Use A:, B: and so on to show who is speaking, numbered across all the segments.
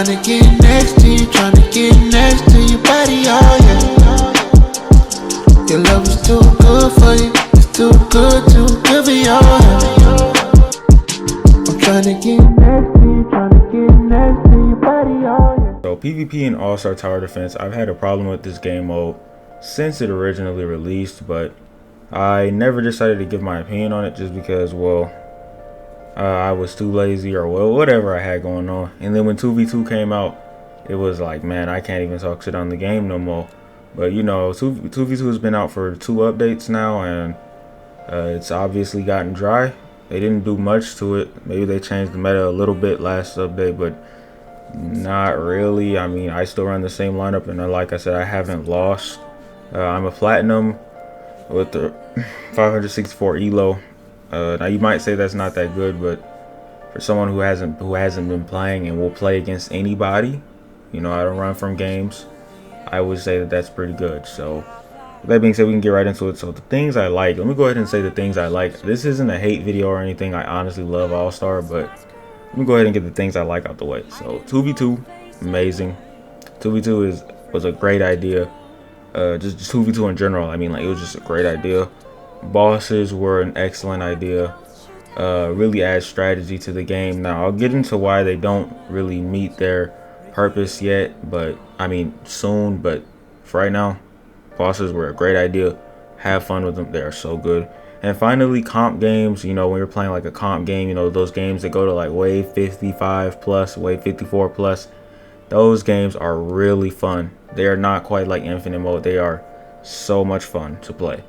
A: tryna get next to you, tryna get next to your body, oh yeah. Your love is too good for you, it's too good for you, oh yeah. I'm tryna get next to you, tryna get next to your body, oh yeah.
B: So PvP and All-Star Tower Defense, I've had a problem with this game mode since it originally released, but I never decided to give my opinion on it just because, well, I was too lazy or well, whatever I had going on. And then when 2v2 came out, it was like, man, I can't even talk shit on the game no more. But you know, 2v2 has been out for 2 updates now, and it's obviously gotten dry. They didn't do much to it. Maybe they changed the meta a little bit last update, but not really. I mean, I still run the same lineup, and like I said, I haven't lost. I'm a platinum with the 564 elo. Now you might say that's not that good, but for someone who hasn't been playing and will play against anybody, you know, I don't run from games, I would say that that's pretty good. So with that being said, we can get right into it. So the things I like, let me go ahead and say the things I like. This isn't a hate video or anything. I honestly love All-Star, but let me go ahead and get the things I like out the way. So 2v2, amazing. 2v2 was a great idea. Just 2v2 in general, I mean, like, it was just a great idea. Bosses were an excellent idea. Really adds strategy to the game. Now I'll get into why they don't really meet their purpose yet, but I mean soon. But for right now, bosses were a great idea. Have fun with them, they are so good. And finally, comp games. You know, when you're playing like a comp game, you know, those games that go to like wave 55 plus, wave 54 plus, those games are really fun. They are not quite like infinite mode. They are so much fun to play.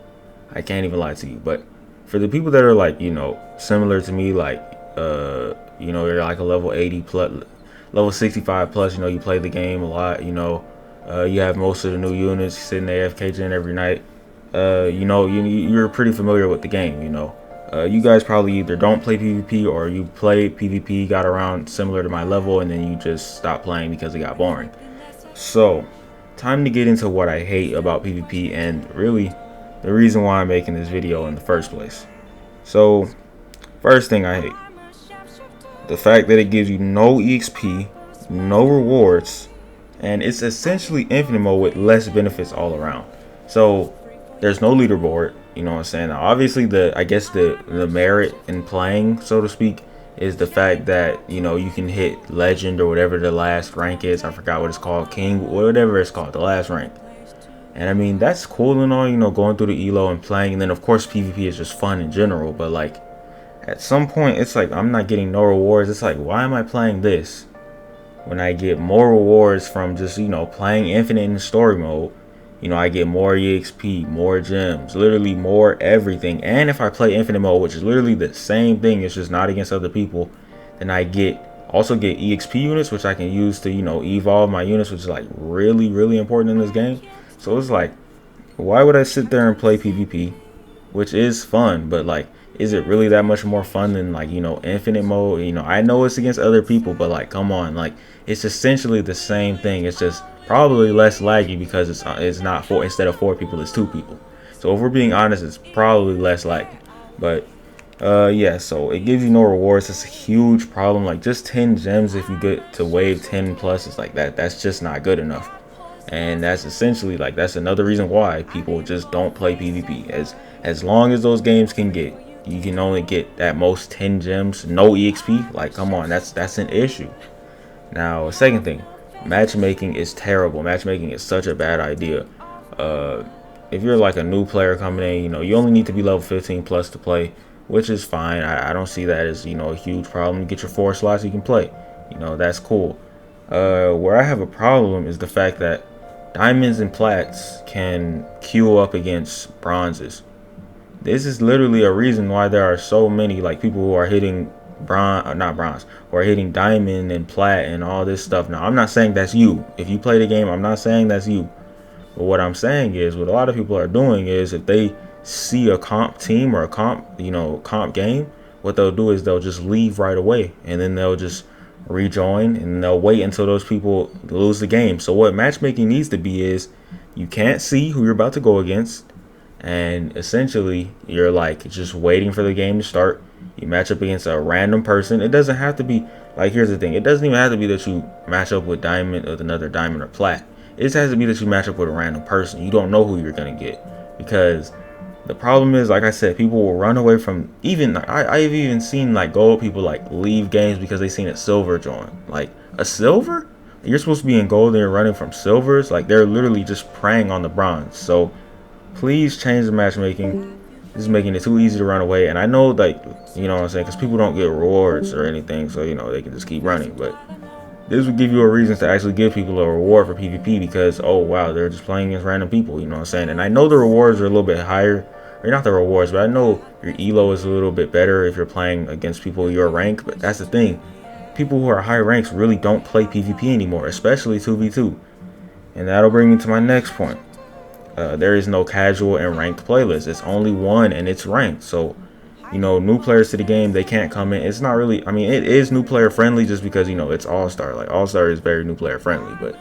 B: I can't even lie to you. But for the people that are like, you know, similar to me, like you know, you're like a level 80 plus, level 65 plus, you know, you play the game a lot, you know, you have most of the new units, sitting AFK gen every night, you know, you're pretty familiar with the game, you know. You guys probably either don't play PvP or you played PvP, got around similar to my level, and then you just stopped playing because it got boring. So time to get into what I hate about PvP, and really the reason why I'm making this video in the first place. So first thing I hate, the fact that it gives you no EXP, no rewards, and it's essentially infinite mode with less benefits all around. So there's no leaderboard, you know what I'm saying. Now, obviously I guess the merit in playing, so to speak, is the fact that, you know, you can hit legend or whatever the last rank is. I forgot what it's called, king, whatever it's called, the last rank. And I mean, that's cool and all, you know, going through the elo and playing. And then of course PvP is just fun in general, but like at some point it's like I'm not getting no rewards. It's like, why am I playing this when I get more rewards from just, you know, playing infinite in story mode? You know, I get more EXP, more gems, literally more everything. And if I play infinite mode, which is literally the same thing, it's just not against other people, then I also get EXP units, which I can use to, you know, evolve my units, which is like really important in this game. So it's like, why would I sit there and play PvP, which is fun, but like, is it really that much more fun than, like, you know, infinite mode? You know, I know it's against other people, but like, come on, like, it's essentially the same thing. It's just probably less laggy because it's not instead of 4 people, it's 2 people. So if we're being honest, it's probably less laggy. But yeah, so it gives you no rewards. It's a huge problem. Like, just 10 gems if you get to wave 10 plus, it's like that's just not good enough. And that's essentially, like, that's another reason why people just don't play PvP. As long as those games can get, you can only get at most 10 gems, no EXP. Like, come on, that's an issue. Now, second thing, matchmaking is terrible. Matchmaking is such a bad idea. If you're like a new player coming in, you know, you only need to be level 15 plus to play, which is fine. I don't see that as, you know, a huge problem. You get your 4 slots, you can play, you know, that's cool. Where I have a problem is the fact that diamonds and plats can queue up against bronzes. This is literally a reason why there are so many, like, people who are hitting who are hitting diamond and plat and all this stuff. Now, I'm not saying that's you. If you play the game, I'm not saying that's you. But what I'm saying is, what a lot of people are doing is, if they see a comp team or a comp game, what they'll do is they'll just leave right away, and then they'll just rejoin, and they'll wait until those people lose the game. So what matchmaking needs to be is, you can't see who you're about to go against, and essentially you're like just waiting for the game to start. You match up against a random person. It doesn't have to be like, here's the thing, it doesn't even have to be that you match up with diamond with another diamond or plat. It just has to be that you match up with a random person. You don't know who you're gonna get, because the problem is, like I said, people will run away from, even I've even seen like gold people like leave games because they seen a silver join. Like, a silver? You're supposed to be in gold and you're running from silvers? Like, they're literally just preying on the bronze. So please change the matchmaking. This is making it too easy to run away. And I know, like, you know what I'm saying, because people don't get rewards or anything, so you know they can just keep running. But this would give you a reason to actually give people a reward for PvP, because, oh wow, they're just playing against random people, you know what I'm saying? And I know the rewards are a little bit higher, or not the rewards, but I know your elo is a little bit better if you're playing against people your rank. But that's the thing, people who are high ranks really don't play PvP anymore, especially 2v2. And that'll bring me to my next point. There is no casual and ranked playlist. It's only one, and it's ranked. So, you know, new players to the game, they can't come in. It's not really, I mean, it is new player friendly just because, you know, it's All-Star. Like, All-Star is very new player friendly. But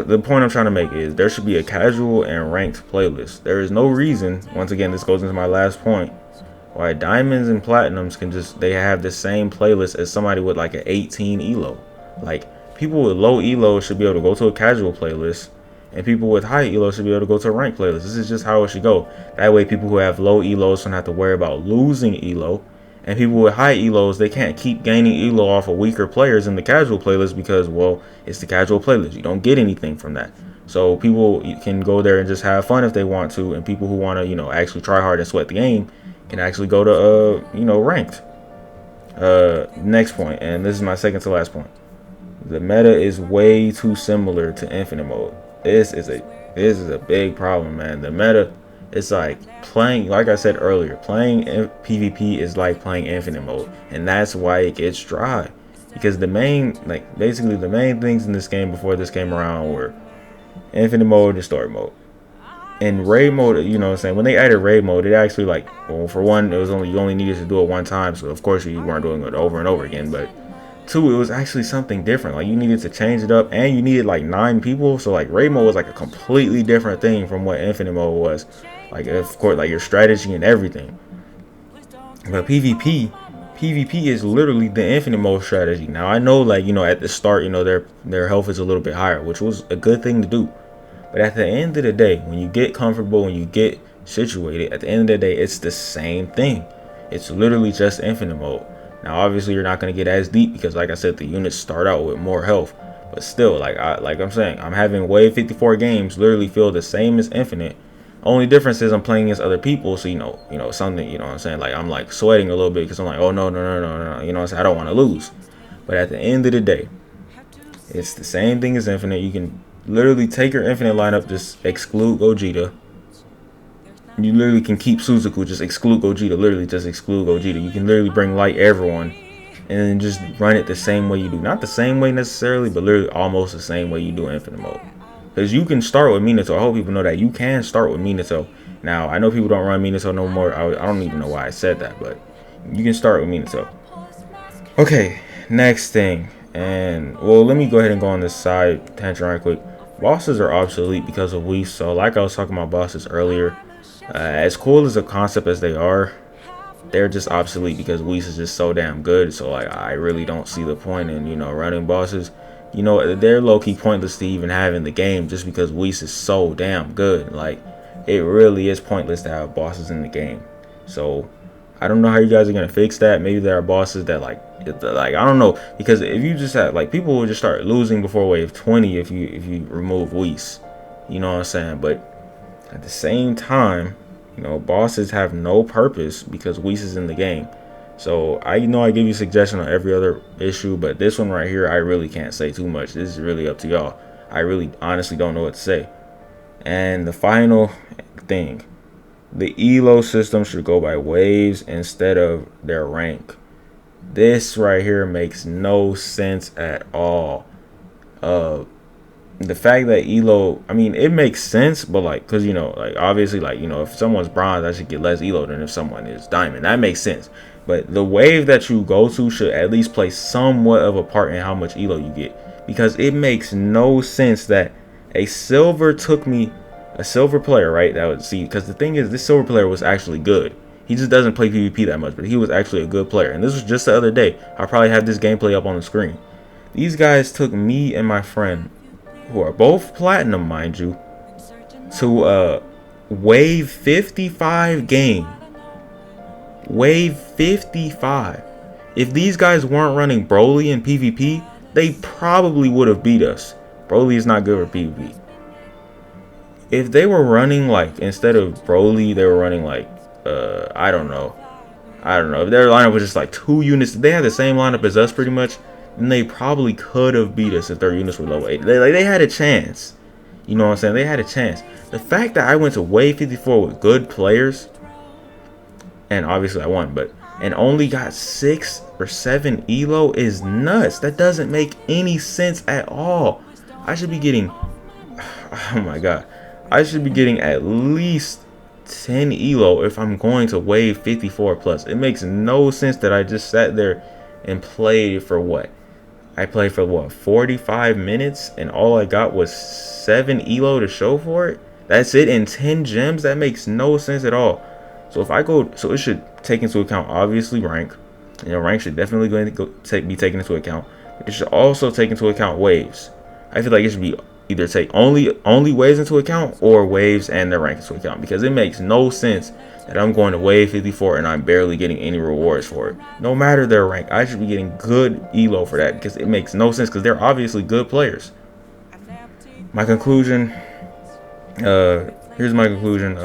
B: the point I'm trying to make is there should be a casual and ranked playlist. There is no reason, once again, this goes into my last point, why diamonds and platinums can just, they have the same playlist as somebody with like an 18 elo. Like, people with low elo should be able to go to a casual playlist, and people with high elo should be able to go to a ranked playlist. This is just how it should go. That way people who have low elos don't have to worry about losing elo, and people with high elos, they can't keep gaining elo off of weaker players in the casual playlist, because, well, it's the casual playlist. You don't get anything from that. So people can go there and just have fun if they want to, and people who want to, you know, actually try hard and sweat the game can actually go to you know, ranked. Next point, and this is my second to last point. The meta is way too similar to infinite mode. This is a big problem, man. The meta, it's like playing, like I said earlier, playing PvP is like playing infinite mode, and that's why it gets dry. Because the main, like, basically the main things in this game before this came around were infinite mode and story mode. In raid mode, you know what I'm saying, when they added raid mode, it actually, like, well, for one, it was only, you only needed to do it one time, so of course you weren't doing it over and over again. But two, it was actually something different. Like, you needed to change it up, and you needed like 9 people. So like raid mode was like a completely different thing from what infinite mode was. Like, of course, like your strategy and everything. But PvP is literally the infinite mode strategy. Now I know, like, you know, at the start, you know, their health is a little bit higher, which was a good thing to do. But at the end of the day, when you get comfortable, when you get situated, at the end of the day, it's the same thing. It's literally just infinite mode. Now, obviously, you're not going to get as deep because, like I said, the units start out with more health. But still, like I'm saying, I'm having Wave 54 games literally feel the same as Infinite. Only difference is I'm playing against other people, so you know something. You know what I'm saying? Like, I'm like sweating a little bit because I'm like, oh no. You know what I'm saying? I don't want to lose. But at the end of the day, it's the same thing as Infinite. You can literally take your Infinite lineup, just exclude Gogeta. You literally can keep Suzaku, just exclude Gogeta. Literally just exclude Gogeta. You can literally bring light everyone and then just run it the same way you do. Not the same way necessarily, but literally almost the same way you do Infinite mode. Because you can start with Minato. I hope people know that you can start with Minato. Now, I know people don't run Minato no more. I don't even know why I said that, but you can start with Minato. Okay, next thing. And, well, let me go ahead and go on this side tangent right quick. Bosses are obsolete because of Wohx. So, like I was talking about bosses earlier, as cool as a concept as they are, they're just obsolete because Wohx is just so damn good. So, like, I really don't see the point in, you know, running bosses. You know, they're low-key pointless to even have in the game just because Wohx is so damn good. Like, it really is pointless to have bosses in the game. So, I don't know how you guys are going to fix that. Maybe there are bosses that, like, I don't know. Because if you just have, like, people will just start losing before wave 20 if you remove Wohx. You know what I'm saying? But at the same time, you know, bosses have no purpose because Wohx is in the game. So I know I give you suggestion on every other elo, but this one right here, I really can't say too much. This is really up to y'all. I really honestly don't know what to say. And the final thing, the elo system should go by waves instead of their rank. This right here makes no sense at all. The fact that elo, I mean, it makes sense, but like, cause you know, like obviously, like, you know, if someone's bronze, I should get less elo than if someone is diamond. That makes sense. But the wave that you go to should at least play somewhat of a part in how much elo you get, because it makes no sense that a silver player, right? That would see, because the thing is, this silver player was actually good. He just doesn't play PvP that much, but he was actually a good player. And this was just the other day. I probably have this gameplay up on the screen. These guys took me and my friend, who are both platinum, mind you, to wave 55 game. Wave 55. If these guys weren't running Broly in PvP, they probably would have beat us. Broly is not good for PvP. If they were running, like, instead of Broly, they were running like I don't know. If their lineup was just like 2 units, they had the same lineup as us pretty much, then they probably could have beat us if their units were level 8. They had a chance. You know what I'm saying? They had a chance. The fact that I went to wave 54 with good players, and obviously I won, but and only got 6 or 7 elo is nuts. That doesn't make any sense at all. I should be getting, oh my god, I should be getting at least 10 elo if I'm going to wave 54 plus. It makes no sense that I just sat there and played for what? I played for what, 45 minutes, and all I got was 7 elo to show for it? That's it, in 10 gems? That makes no sense at all. So if I go, so it should take into account obviously rank. You know, rank should definitely be taken into account. But it should also take into account waves. I feel like it should be either take only waves into account, or waves and their rank into account, because it makes no sense that I'm going to wave 54 and I'm barely getting any rewards for it. No matter their rank, I should be getting good elo for that, because it makes no sense, because they're obviously good players. My conclusion, here's my conclusion.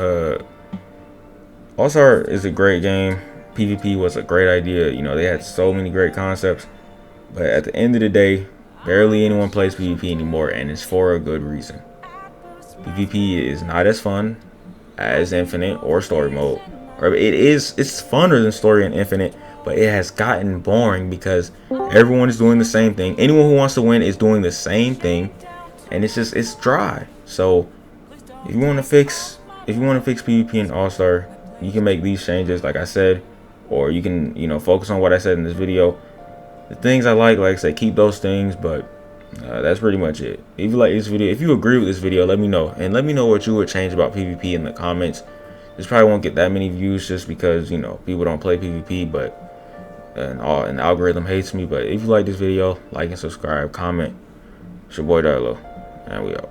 B: All-Star is a great game. PvP was a great idea. You know, they had so many great concepts, but at the end of the day, barely anyone plays PvP anymore, and it's for a good reason. PvP is not as fun as Infinite or Story Mode. Or it's funner than Story and Infinite, but it has gotten boring because everyone is doing the same thing. Anyone who wants to win is doing the same thing, and it's dry. So if you want to fix PvP in All-Star, you can make these changes like I said, or you can, you know, focus on what I said in this video. The things I like I said, keep those things, but that's pretty much it. If you like this video, if you agree with this video, let me know, and let me know what you would change about PvP in the comments. This probably won't get that many views just because, you know, people don't play PvP, but and the algorithm hates me. But if you like this video, like and subscribe, comment. It's your boy Dyloh, and we out.